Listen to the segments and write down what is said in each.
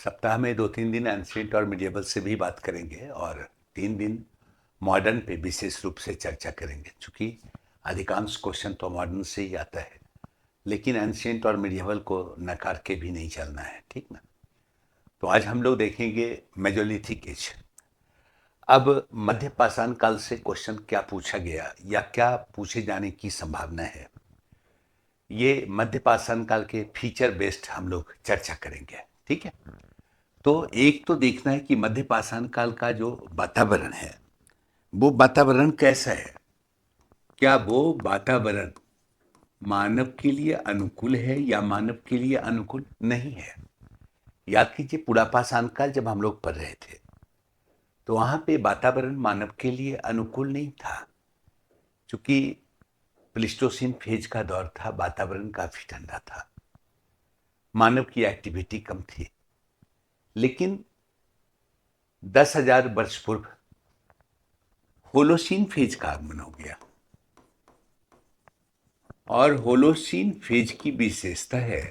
सप्ताह में 2-3 दिन एंशिएंट और मिडिएवल से भी बात करेंगे और 3 दिन मॉडर्न पे विशेष रूप से चर्चा करेंगे। चूँकि अधिकांश क्वेश्चन तो मॉडर्न से ही आता है, लेकिन एंशिएंट और मिडिएवल को नकार के भी नहीं चलना है, ठीक ना? तो आज हम लोग देखेंगे मेजोलिथिक एज। अब मध्य पाषाण काल से क्वेश्चन क्या पूछा गया या क्या पूछे जाने की संभावना है, ये मध्य पाषाण काल के फीचर बेस्ड हम लोग चर्चा करेंगे, ठीक है? तो एक तो देखना है कि मध्य पाषाण काल का जो वातावरण है वो वातावरण कैसा है। क्या वो वातावरण मानव के लिए अनुकूल है या मानव के लिए अनुकूल नहीं है। याद कीजिए पूरा पाषाण काल जब हम लोग पढ़ रहे थे तो वहां पे वातावरण मानव के लिए अनुकूल नहीं था। चूंकि प्लीस्टोसीन फेज का दौर था, वातावरण काफी ठंडा था, मानव की एक्टिविटी कम थी। लेकिन 10,000 वर्ष पूर्व होलोसीन फेज का आगमन हो गया और होलोसीन फेज की विशेषता है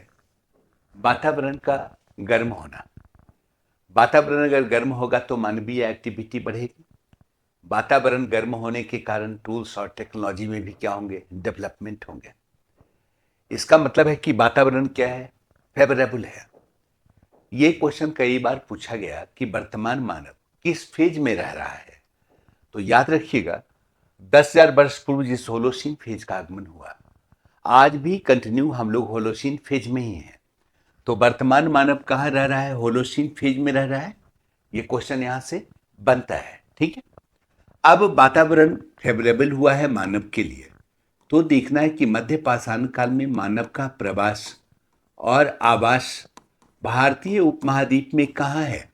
वातावरण का गर्म होना। वातावरण अगर गर्म होगा तो मानवीय एक्टिविटी बढ़ेगी। वातावरण गर्म होने के कारण टूल्स और टेक्नोलॉजी में भी क्या होंगे, डेवलपमेंट होंगे। इसका मतलब है कि वातावरण क्या है, फेवरेबल है। ये क्वेश्चन कई बार पूछा गया कि वर्तमान मानव किस फेज में रह रहा है। तो याद रखिएगा 10,000 वर्ष पूर्व जिस होलोसीन फेज का आगमन हुआ, आज भी कंटिन्यू हम लोग होलोसीन फेज में ही हैं। तो वर्तमान मानव कहाँ रह रहा है, होलोसीन फेज में रह रहा है। ये क्वेश्चन यहां से बनता है, ठीक है। अब वातावरण फेवरेबल हुआ है मानव के लिए, तो देखना है कि मध्य पाषाण काल में मानव का प्रवास और आवास भारतीय उपमहाद्वीप में कहाँ है।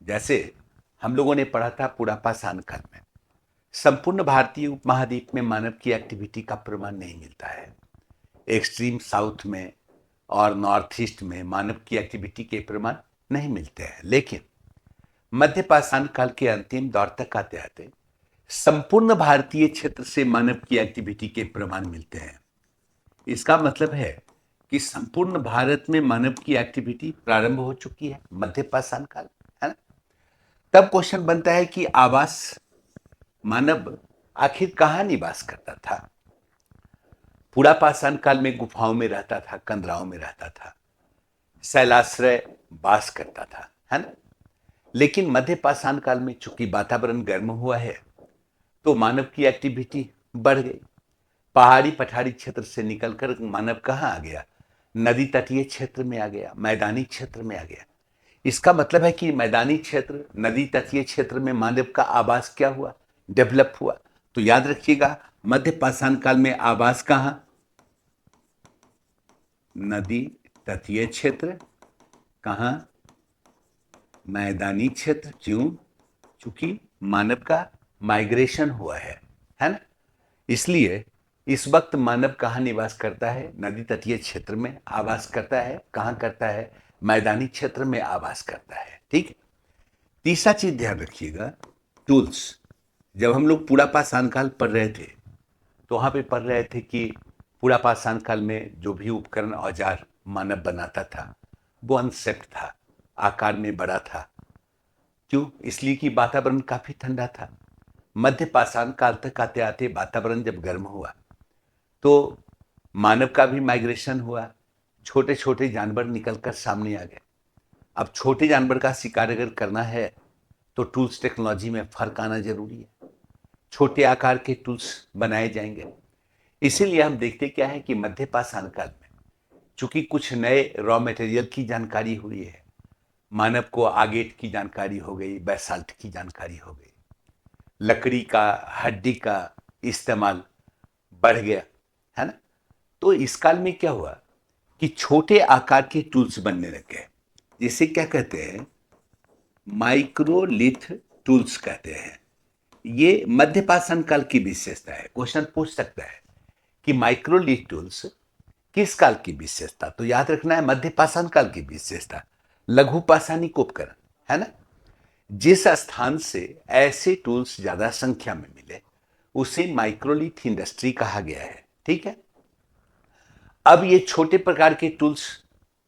जैसे हम लोगों ने पढ़ा था पूरा पाषाण काल में संपूर्ण भारतीय उपमहाद्वीप में मानव की एक्टिविटी का प्रमाण नहीं मिलता है। एक्सट्रीम साउथ में और नॉर्थ ईस्ट में मानव की एक्टिविटी के प्रमाण नहीं मिलते हैं। लेकिन मध्य पाषाण काल के अंतिम दौर तक आते आते संपूर्ण भारतीय क्षेत्र से मानव की एक्टिविटी के प्रमाण मिलते हैं। इसका मतलब है कि संपूर्ण भारत में मानव की एक्टिविटी प्रारंभ हो चुकी है मध्य पाषाण काल, है ना। तब क्वेश्चन बनता है कि आवास मानव आखिर कहाँ निवास करता था। पूरा पाषाण काल में गुफाओं में रहता था, कंदराओं में रहता था, शैलाश्रय वास करता था, है ना। लेकिन मध्य पाषाण काल में चूंकि वातावरण गर्म हुआ है तो मानव की एक्टिविटी बढ़ गई। पहाड़ी पठारी क्षेत्र से निकलकर मानव कहाँ आ गया, नदी तटीय क्षेत्र में आ गया, मैदानी क्षेत्र में आ गया। इसका मतलब है कि मैदानी क्षेत्र, नदी तटीय क्षेत्र में मानव का आवास क्या हुआ, डेवलप हुआ। तो याद रखिएगा मध्य पाषाण काल में आवास कहाँ, नदी तटीय क्षेत्र, कहाँ, मैदानी क्षेत्र। क्यों, चूंकि मानव का माइग्रेशन हुआ है ना। इसलिए इस वक्त मानव कहाँ निवास करता है, नदी तटीय क्षेत्र में आवास करता है। कहाँ करता है, मैदानी क्षेत्र में आवास करता है, ठीक है। तीसरा चीज ध्यान रखिएगा, टूल्स। जब हम लोग पूरा पाषाण काल पढ़ रहे थे तो वहां पे पढ़ रहे थे कि पूरा पाषाण काल में जो भी उपकरण औजार मानव बनाता था वो अनसेप्ट था, आकार में बड़ा था। क्यों, इसलिए कि वातावरण काफी ठंडा था। मध्य पाषाण काल तक आते आते वातावरण जब गर्म हुआ तो मानव का भी माइग्रेशन हुआ, छोटे छोटे जानवर निकलकर सामने आ गए। अब छोटे जानवर का शिकार अगर करना है तो टूल्स टेक्नोलॉजी में फर्क आना जरूरी है। छोटे आकार के टूल्स बनाए जाएंगे। इसीलिए हम देखते क्या है कि मध्य पाषाण काल में चूंकि कुछ नए रॉ मटेरियल की जानकारी हुई है, मानव को आगेट की जानकारी हो गई, बैसाल्ट की जानकारी हो गई, लकड़ी का, हड्डी का इस्तेमाल बढ़ गया, है ना। तो इस काल में क्या हुआ कि छोटे आकार के टूल्स बनने लगे, जिसे क्या कहते हैं, माइक्रोलिथ टूल्स कहते हैं। ये मध्य पाषाण काल की विशेषता है। क्वेश्चन पूछ सकता है कि माइक्रोलिथ टूल्स किस काल की विशेषता। तो याद रखना है मध्य पाषाण काल की विशेषता, लघु पाषाणिक उपकरण, है ना। जिस स्थान से ऐसे टूल्स ज्यादा संख्या में मिले उसे माइक्रोलिथ इंडस्ट्री कहा गया है, ठीक है। अब ये छोटे प्रकार के टूल्स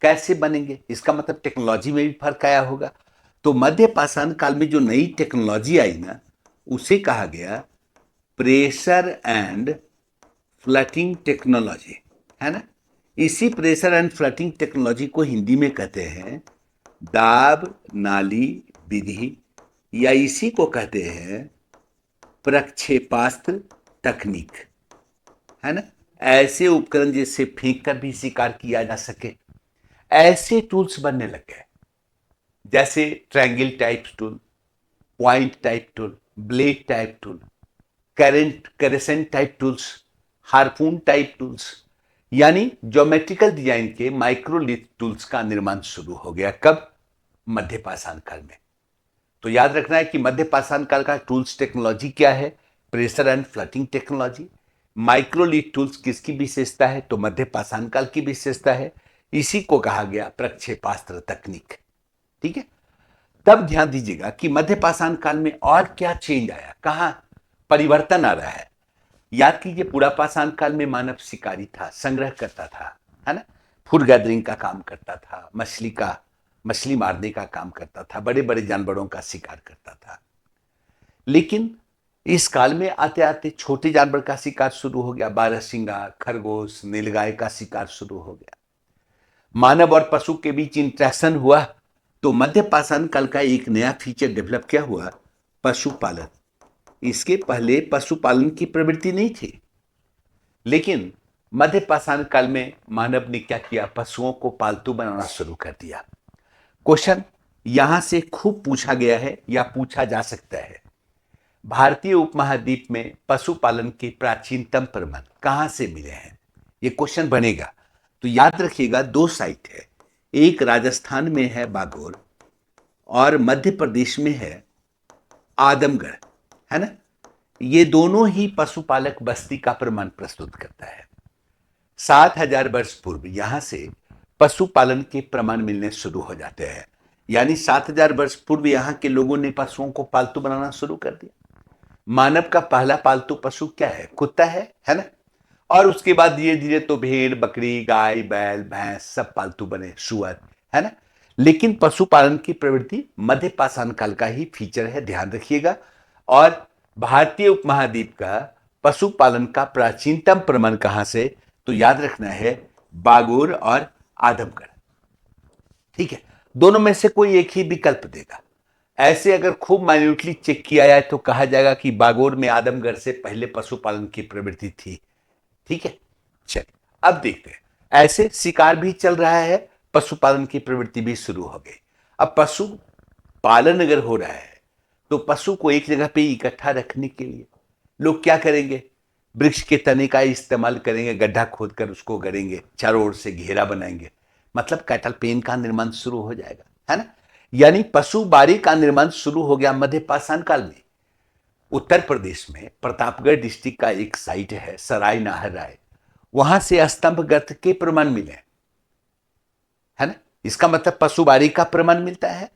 कैसे बनेंगे, इसका मतलब टेक्नोलॉजी में भी फर्क आया होगा। तो मध्य पाषाण काल में जो नई टेक्नोलॉजी आई ना, उसे कहा गया प्रेशर एंड फ्लटिंग टेक्नोलॉजी, है ना। इसी प्रेशर एंड फ्लटिंग टेक्नोलॉजी को हिंदी में कहते हैं दाब नाली विधि, या इसी को कहते हैं प्रक्षेपास्त्र तकनीक, है ना। ऐसे उपकरण जिससे फेंक कर भी शिकार किया जा सके, ऐसे टूल्स बनने लग गए, जैसे triangle type tool, point type tool, blade type tool, crescent type tools, harpoon type tools, यानी ज्योमेट्रिकल डिजाइन के माइक्रोलिथ टूल्स का निर्माण शुरू हो गया। कब? मध्य पाषाण काल में। तो याद रखना है कि मध्य पाषाण काल का टूल्स टेक्नोलॉजी क्या है? Pressure and flirting technology. Microlith tools किसकी विशेषता है? तो मध्य पाषाण काल की विशेषता है। इसी को कहा गया प्रक्षेपास्त्र तकनीक। ठीक है। तब ध्यान दीजिएगा कि मध्य पाषाण काल में और क्या चेंज आया, कहां परिवर्तन आ रहा है। याद कीजिए, पूरा पाषाण काल में मानव शिकारी था, संग्रह करता था, है ना। फूड गैदरिंग का काम करता था, मछली मारने का काम करता था, बड़े बड़े जानवरों का शिकार करता था। लेकिन इस काल में आते आते छोटे जानवर का शिकार शुरू हो गया, बारहसिंगा, खरगोश, नीलगाय का शिकार शुरू हो गया। मानव और पशु के बीच इंटरेक्शन हुआ, तो मध्य पाषाण काल का एक नया फीचर डेवलप क्या हुआ? पशुपालन। इसके पहले पशुपालन की प्रवृत्ति नहीं थी, लेकिन मध्य पाषाण काल में मानव ने क्या किया? पशुओं को पालतू बनाना शुरू कर दिया। क्वेश्चन यहां से खूब पूछा गया है या पूछा जा सकता है, भारतीय उपमहाद्वीप में पशुपालन के प्राचीनतम प्रमाण कहां से मिले हैं? ये क्वेश्चन बनेगा। तो याद रखिएगा, दो साइट है, एक राजस्थान में है बागोर और मध्य प्रदेश में है आदमगढ़, है ना। ये दोनों ही पशुपालक बस्ती का प्रमाण प्रस्तुत करता है। 7,000 वर्ष पूर्व यहां से पशुपालन के प्रमाण मिलने शुरू हो जाते हैं, यानी 7,000 वर्ष पूर्व यहां के लोगों ने पशुओं को पालतू बनाना शुरू कर दिया। मानव का पहला पालतू पशु क्या है? कुत्ता है ना। और उसके बाद धीरे धीरे तो भेड़, बकरी, गाय, बैल, भैंस सब पालतू बने, सुअर, है ना। लेकिन पशुपालन की प्रवृत्ति मध्य पाषाण काल का ही फीचर है, ध्यान रखिएगा। और भारतीय उपमहाद्वीप का पशुपालन का प्राचीनतम प्रमाण कहां से? तो याद रखना है बागोर और आदमगढ़। ठीक है, दोनों में से कोई एक ही विकल्प देगा। ऐसे अगर खूब माइन्यूटली चेक किया जाए तो कहा जाएगा कि बागोर में आदमगढ़ से पहले पशुपालन की प्रवृत्ति थी। ठीक है, चलिए अब देखते हैं। ऐसे शिकार भी चल रहा है, पशुपालन की प्रवृत्ति भी शुरू हो गई। अब पशु पालन अगर हो रहा है तो पशु को एक जगह पे इकट्ठा रखने के लिए लोग क्या करेंगे? वृक्ष के तने का इस्तेमाल करेंगे, गड्ढा खोदकर उसको गड़ेंगे, चारों ओर से घेरा बनाएंगे, मतलब कैटल पेन का निर्माण शुरू हो जाएगा, है ना। यानी पशु बारी का निर्माण शुरू हो गया मध्य पाषाण काल में। उत्तर प्रदेश में प्रतापगढ़ डिस्ट्रिक्ट का एक साइट है सराय नाहर राय, वहां से स्तंभ गर्त के प्रमाण मिले, है ना। इसका मतलब पशु बारी का प्रमाण मिलता है।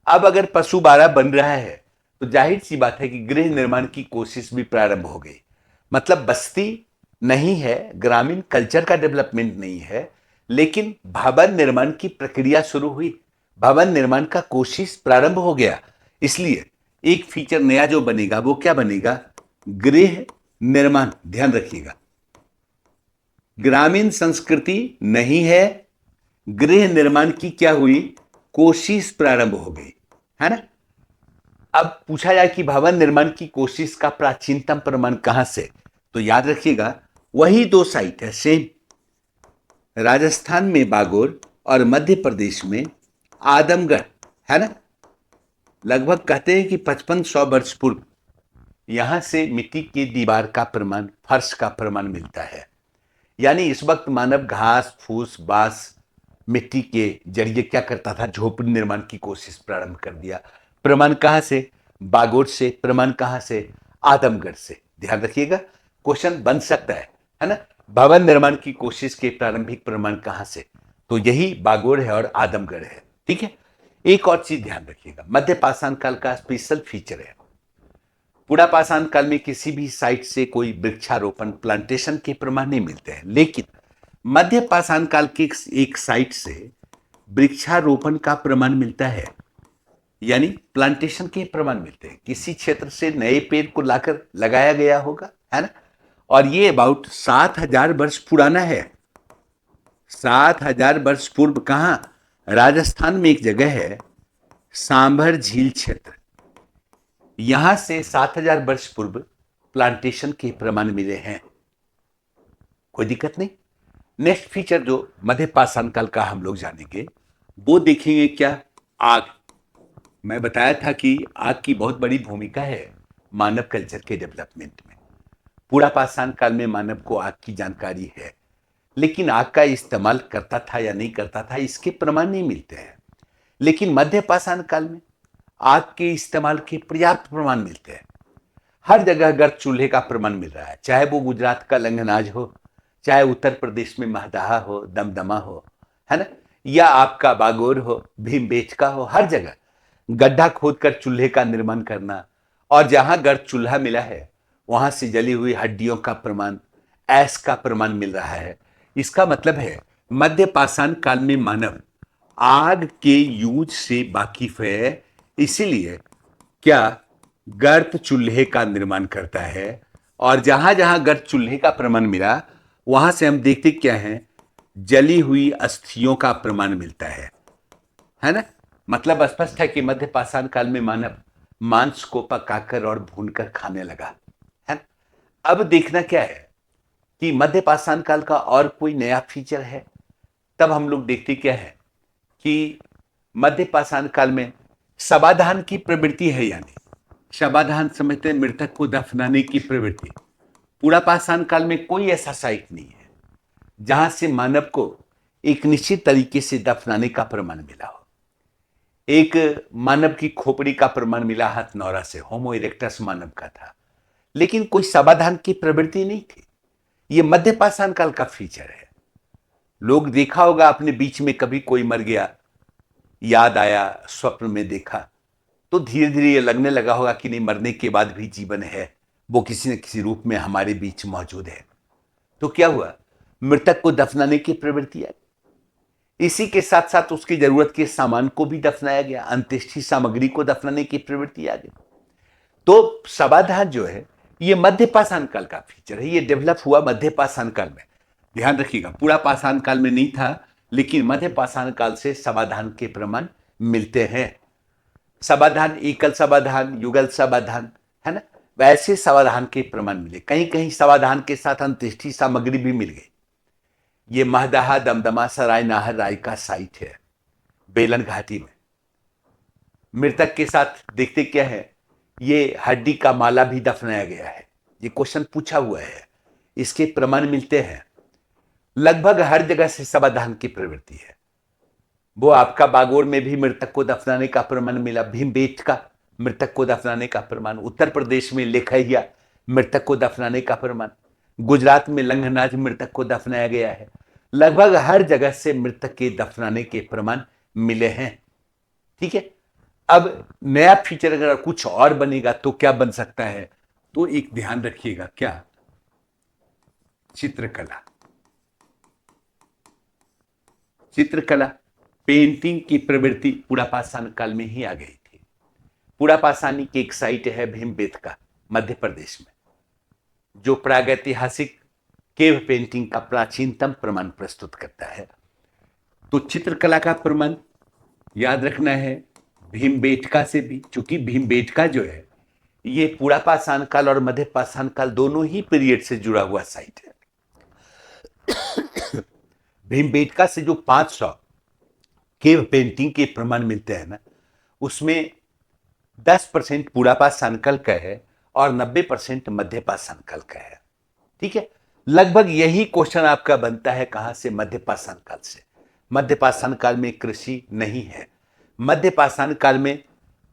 अब अगर पशु बारा बन रहा है तो जाहिर सी बात है कि गृह निर्माण की कोशिश भी प्रारंभ हो गई। मतलब बस्ती नहीं है, ग्रामीण कल्चर का डेवलपमेंट नहीं है, लेकिन भवन निर्माण की प्रक्रिया शुरू हुई, भवन निर्माण का कोशिश प्रारंभ हो गया। इसलिए एक फीचर नया जो बनेगा वो क्या बनेगा? गृह निर्माण। ध्यान रखिएगा, ग्रामीण संस्कृति नहीं है, गृह निर्माण की क्या हुई? कोशिश प्रारंभ हो गई, है ना। अब पूछा जाए कि भवन निर्माण की कोशिश का प्राचीनतम प्रमाण कहां से? तो याद रखिएगा, वही दो साइट है सेम, राजस्थान में बागोर और मध्य प्रदेश में आदमगढ़, है ना। लगभग कहते हैं कि 5500 वर्ष पूर्व यहां से मिट्टी की दीवार का प्रमाण, फर्श का प्रमाण मिलता है। यानी इस वक्त मानव घास फूस बांस मिट्टी के जरिए क्या करता था? झोपड़ी निर्माण की कोशिश प्रारंभ कर दिया। प्रमाण कहां से? बागोर से। प्रमाण कहां से? आदमगढ़ से। ध्यान रखिएगा, क्वेश्चन बन सकता है ना। भवन निर्माण की कोशिश के प्रारंभिक प्रमाण कहां से? तो यही बागोर है और आदमगढ़ है। ठीक है, एक और चीज ध्यान रखिएगा, मध्य पाषाण काल का स्पेशल फीचर है, पूरा पाषाण काल में किसी भी साइट से कोई वृक्षारोपण प्लांटेशन के प्रमाण नहीं मिलते हैं, लेकिन मध्य पाषाण काल के एक साइट से वृक्षारोपण का प्रमाण मिलता है, यानी प्लांटेशन के प्रमाण मिलते हैं। किसी क्षेत्र से नए पेड़ को लाकर लगाया गया होगा, है ना। और ये अबाउट 7,000 वर्ष पुराना है। 7,000 वर्ष पूर्व कहाँ? राजस्थान में एक जगह है सांभर झील क्षेत्र, यहां से 7,000 वर्ष पूर्व प्लांटेशन के प्रमाण मिले हैं। कोई दिक्कत नहीं। नेक्स्ट फीचर जो मध्य पाषाण काल का हम लोग जानेंगे वो देखेंगे क्या? आग। मैं बताया था कि आग की बहुत बड़ी भूमिका है मानव कल्चर के डेवलपमेंट में। पूरा पाषाण काल में मानव को आग की जानकारी है, लेकिन आग का इस्तेमाल करता था या नहीं करता था इसके प्रमाण नहीं मिलते हैं। लेकिन मध्य पाषाण काल में आग के इस्तेमाल के पर्याप्त प्रमाण मिलते हैं। हर जगह गर्म चूल्हे का प्रमाण मिल रहा है, चाहे वो गुजरात का लंगनाज हो, चाहे उत्तर प्रदेश में महदाहा हो, दमदमा हो, है ना, या आपका बागोर हो, भीमबेटका हो, हर जगह गड्ढा खोदकर चूल्हे का निर्माण करना, और जहां गर्म चूल्हा मिला है वहां से जली हुई हड्डियों का प्रमाण, ऐश का प्रमाण मिल रहा है। इसका मतलब है मध्य पाषाण काल में मानव आग के यूज से वाकिफ है, इसीलिए क्या गर्त चूल्हे का निर्माण करता है। और जहां जहां गर्त चूल्हे का प्रमाण मिला वहां से हम देखते क्या है, जली हुई अस्थियों का प्रमाण मिलता है ना। मतलब स्पष्ट है कि मध्य पाषाण काल में मानव मांस को पकाकर और भूनकर खाने लगा, है ना। अब देखना क्या है कि मध्य पाषाण काल का और कोई नया फीचर है। तब हम लोग देखते क्या है कि मध्य पाषाण काल में शवाधान की प्रवृत्ति है, यानी शवाधान समझते हैं मृतक को दफनाने की प्रवृत्ति। पूरा पाषाण काल में कोई ऐसा साइट नहीं है जहां से मानव को एक निश्चित तरीके से दफनाने का प्रमाण मिला हो। एक मानव की खोपड़ी का प्रमाण मिला हथनौरा से, होमो इरेक्टस मानव का था, लेकिन कोई शवाधान की प्रवृत्ति नहीं थी। यह मध्य पाषाण काल का फीचर है। लोग देखा होगा अपने बीच में कभी कोई मर गया, याद आया, स्वप्न में देखा, तो धीरे धीरे ये लगने लगा होगा कि नहीं, मरने के बाद भी जीवन है, वो किसी न किसी रूप में हमारे बीच मौजूद है। तो क्या हुआ, मृतक को दफनाने की प्रवृत्ति आई। इसी के साथ साथ उसकी जरूरत के सामान को भी दफनाया गया, अंत्येष्टि सामग्री को दफनाने की प्रवृत्ति आ गई। तो शवाधान जो है ये मध्य पाषाण काल का फीचर है, ये डेवलप हुआ मध्य पाषाण काल में। ध्यान रखिएगा, पूरा पाषाण काल में नहीं था, लेकिन मध्य पाषाण काल से शवाधान के प्रमाण मिलते हैं। शवाधान, एकल शवाधान, युगल शवाधान, है ना, वैसे शवाधान के प्रमाण मिले। कहीं कहीं शवाधान के साथ अंत्येष्टि सामग्री भी मिल गई। ये महदाहा, दमदमा, सराय नाहर राय का साइट है बेलन घाटी में। मृतक के साथ देखते क्या है, ये हड्डी का माला भी दफनाया गया है। ये क्वेश्चन पूछा हुआ है, इसके प्रमाण मिलते हैं। लगभग हर जगह से शवाधान की प्रवृत्ति है। वो आपका बागोर में भी मृतक को दफनाने का प्रमाण मिला, भीमबेटका मृतक को दफनाने का प्रमाण, उत्तर प्रदेश में लेखैया मृतक को दफनाने का प्रमाण, गुजरात में लंगनाज मृतक को दफनाया गया है। लगभग हर जगह से मृतक के दफनाने के प्रमाण मिले हैं। ठीक है। अब नया फीचर अगर कुछ और बनेगा तो क्या बन सकता है, तो एक ध्यान रखिएगा, क्या? चित्रकला। चित्रकला, पेंटिंग की प्रवृत्ति पूरा पाषाण काल में ही आ गई थी। पूरा पाषाणी की एक साइट है भीमबेटका मध्य प्रदेश में, जो प्रागैतिहासिक केव पेंटिंग का प्राचीनतम प्रमाण प्रस्तुत करता है। तो चित्रकला का प्रमाण याद रखना है भीमबेटका से भी, चूंकि भीमबेटका जो है ये पूरा पाषाण काल और मध्य पाषाण काल दोनों ही पीरियड से जुड़ा हुआ साइट है। भीमबेटका से जो 500 केव पेंटिंग के प्रमाण मिलते हैं ना, उसमें 10% पूरा पाषाण काल का है और 90% मध्य पाषाण काल का है। ठीक है। लगभग यही क्वेश्चन आपका बनता है, कहां से? मध्य पाषाण काल से। मध्य पाषाण काल में कृषि नहीं है, मध्य पाषाण काल में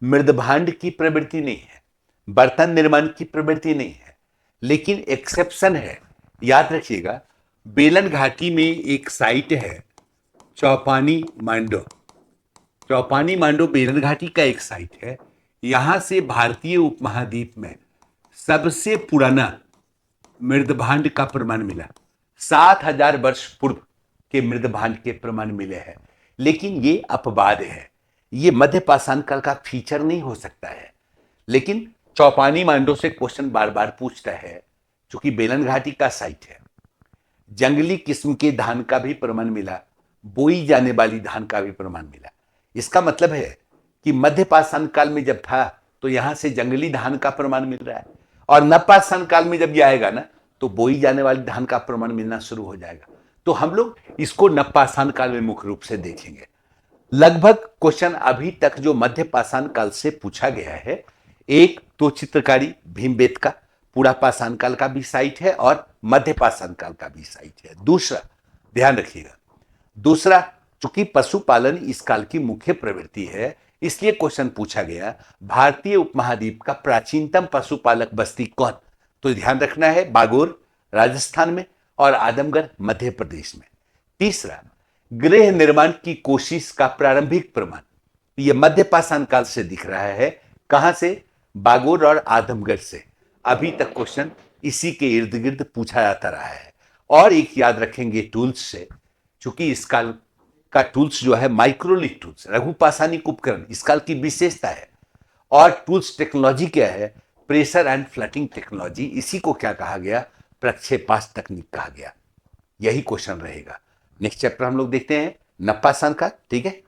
मृदभांड की प्रवृत्ति नहीं है, बर्तन निर्माण की प्रवृत्ति नहीं है, लेकिन एक्सेप्शन है। याद रखिएगा, बेलन घाटी में एक साइट है चौपानी मांडो। चौपानी मांडो बेलन घाटी का एक साइट है। यहां से भारतीय उपमहाद्वीप में सबसे पुराना मृदभांड का प्रमाण मिला। 7,000 वर्ष पूर्व के मृदभांड के प्रमाण मिले हैं। लेकिन ये अपवाद है, ये मध्य पाषाण काल का फीचर नहीं हो सकता है। लेकिन चौपानी मांडो से क्वेश्चन बार बार पूछता है, क्योंकि बेलन घाटी का साइट है, जंगली किस्म के धान का भी प्रमाण मिला, बोई जाने वाली धान का भी प्रमाण मिला। इसका मतलब है कि मध्य पाषाण काल में जब था तो यहां से जंगली धान का प्रमाण मिल रहा है, और नवपाषाण काल में जब ये आएगा ना तो बोई जाने वाली धान का प्रमाण मिलना शुरू हो जाएगा। तो हम लोग इसको नवपाषाण काल में मुख्य रूप से देखेंगे। लगभग क्वेश्चन अभी तक जो मध्य पाषाण काल से पूछा गया है, एक तो चित्रकारी भीमबेटका पूरा पाषाण काल का भी साइट है और मध्य पाषाण काल का भी साइट है। दूसरा, ध्यान रखिएगा, दूसरा, चूंकि पशुपालन इस काल की मुख्य प्रवृत्ति है, इसलिए क्वेश्चन पूछा गया भारतीय उपमहाद्वीप का प्राचीनतम पशुपालक बस्ती कौन। तो ध्यान रखना है, बागोर राजस्थान में और आदमगढ़ मध्य प्रदेश में। तीसरा, गृह निर्माण की कोशिश का प्रारंभिक प्रमाण, यह मध्य पाषाण काल से दिख रहा है। कहां से? बागोर और आदमगढ़ से। अभी तक क्वेश्चन इसी के इर्द गिर्द पूछा जाता रहा है। और एक याद रखेंगे टूल्स से, चूंकि इस काल का टूल्स जो है माइक्रोलिथ टूल्स, लघुपाषाणिक उपकरण इस काल की विशेषता है। और टूल्स टेक्नोलॉजी क्या है? Pressure and flirting technology. इसी को क्या कहा गया? प्रक्षेपास्त्र तकनीक कहा गया। यही क्वेश्चन रहेगा। नेक्स्ट चैप्टर हम लोग देखते हैं नवपाषाण का, ठीक है।